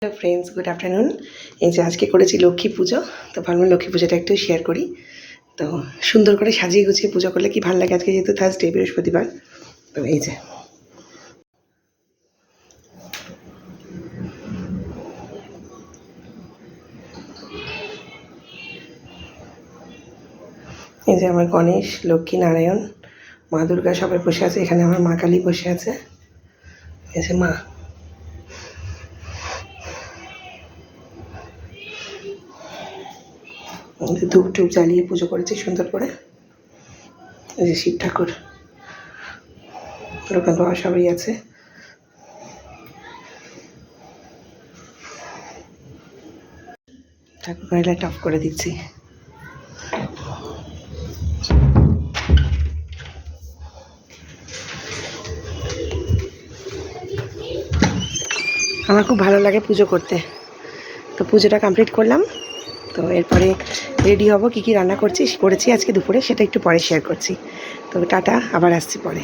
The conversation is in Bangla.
Hello friends, good afternoon. এই যে আজকে করেছি লক্ষ্মী পুজো, তো ভাবলাম লক্ষ্মী পুজোটা একটু শেয়ার করি। তো সুন্দর করে সাজিয়ে গুছিয়ে পুজো করলে কি ভালো লাগে। আজকে যেহেতু থার্সডে, বৃহস্পতিবার, তো এই যে আমার গণেশ, লক্ষ্মী, নারায়ণ, মা দুর্গা সবাই বসে আছে। এখানে আমার মা কালী বসে আছে। এই যে মা, ধূপ টুপ জ্বালিয়ে পুজো করেছি সুন্দর করে। এই যে শিব ঠাকুর, লোকনাথ বাবা সবাই আছে। ঠাকুর ঘরে লাইট অফ করে দিচ্ছি। আমার খুব ভালো লাগে পুজো করতে। তো পুজোটা কমপ্লিট করলাম। তো এরপরে রেডি হব। কী কী রান্না করেছি আজকে দুপুরে, সেটা একটু পরে শেয়ার করছি। তো টাটা, আবার আসছি পরে।